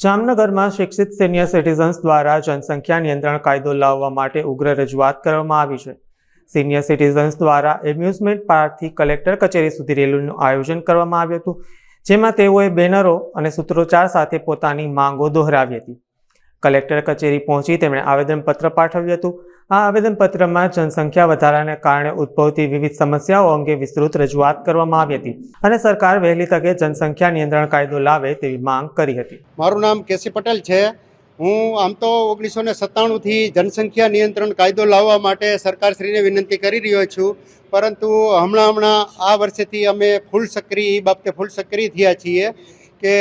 જામનગરમાં શિક્ષિત senior citizens દ્વારા જનસંખ્યા નિયંત્રણ કાયદો લાવવા માટે ઉગ્ર રજૂઆત કરવામાં આવી છે. સિનિયર સિટીઝન્સ દ્વારા એમ્યુઝમેન્ટ પાર્કથી કલેક્ટર કચેરી સુધી રેલીનું આયોજન કરવામાં આવ્યું હતું, જેમાં તેઓએ બેનરો અને સૂત્રોચ્ચાર સાથે પોતાની માંગો દોહરાવી હતી. કલેક્ટર કચેરી પહોંચી તેમણે આવેદનપત્ર પાઠવ્યું હતું. આ આવેદનપત્રમાં જનસંખ્યા વધારાને કારણે ઉદ્ભવતી વિવિધ સમસ્યાઓ અંગે વિસ્તૃત રજૂઆત કરવામાં આવી હતી અને સરકાર વહેલી તકે જનસંખ્યા નિયંત્રણ કાયદો લાવે તેવી માંગ કરી હતી. મારું નામ કેસી પટેલ છે. હું આમ તો 1997થી જનસંખ્યા નિયંત્રણ કાયદો લાવવા માટે સરકારશ્રીને વિનંતી કરી રહ્યો છું, પરંતુ હમણાં આ વર્ષેથી અમે ફૂલ સક્રિય થયા છીએ કે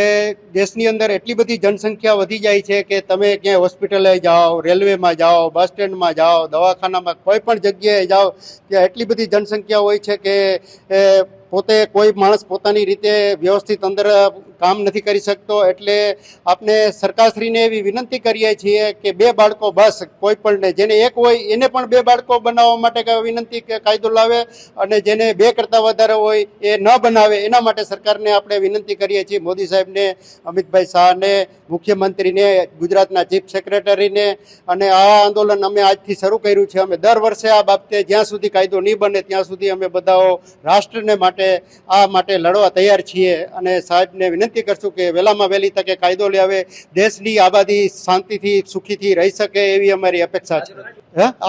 દેશની અંદર એટલી બધી જનસંખ્યા વધી જાય છે કે તમે ક્યાંય હોસ્પિટલે જાઓ, રેલવેમાં જાઓ, બસ સ્ટેન્ડમાં જાઓ, દવાખાનામાં કોઈ પણ જગ્યાએ જાઓ ત્યાં એટલી બધી જનસંખ્યા હોય છે કે પોતે કોઈ માણસ પોતાની રીતે વ્યવસ્થિત અંદર કામ નથી કરી શકતો. એટલે આપણે સરકારશ્રીને એવી વિનંતી કરીએ છીએ કે 2 બાળકો બસ કોઈ પણ જેને એક હોય એને પણ 2 બાળકો બનાવવા માટે વિનંતી કે કાયદો લાવે, અને જેને 2 કરતાં વધારે હોય એ ન બનાવે એના માટે સરકારને આપણે વિનંતી કરીએ છીએ. મોદી સાહેબને, અમિતભાઈ શાહને, મુખ્યમંત્રીને, ગુજરાતના ચીફ સેક્રેટરીને. અને આ આંદોલન અમે આજથી શરૂ કર્યું છે. અમે દર વર્ષે આ બાબતે જ્યાં સુધી કાયદો નહીં બને ત્યાં સુધી અમે બધાઓ રાષ્ટ્રને માટે લડવા તૈયાર છીએ, અને સાહેબને વિનંતી કરશું કે વહેલામાં વહેલી તકે કાયદો લાવે, દેશની આબાદી શાંતિથી સુખીથી રહી શકે એવી અમારી અપેક્ષા છે.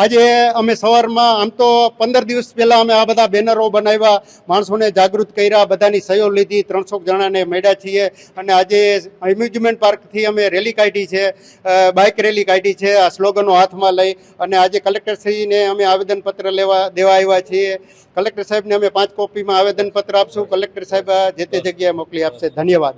આજે અમે સવારમાં આમ તો 15 દિવસ પહેલા અમે આ બધા બેનરો બનાવ્યા, માણસોને જાગૃત કર્યા, બધાની સહયો લીધી, 300 જણાને મળ્યા છીએ. અને આજે એમ્યુઝમેન્ટ પાર્કથી અમે રેલી કાઢી છે, બાઇક રેલી કાઢી છે, આ સ્લોગનો હાથમાં લઈ. અને આજે કલેક્ટરશ્રીને અમે આવેદનપત્ર દેવા આવ્યા છીએ. કલેક્ટર સાહેબને અમે 5 કોપીમાં આવેદનપત્ર આપશું. કલેક્ટર સાહેબ જે તે જગ્યાએ મોકલી આપશે. ધન્યવાદ.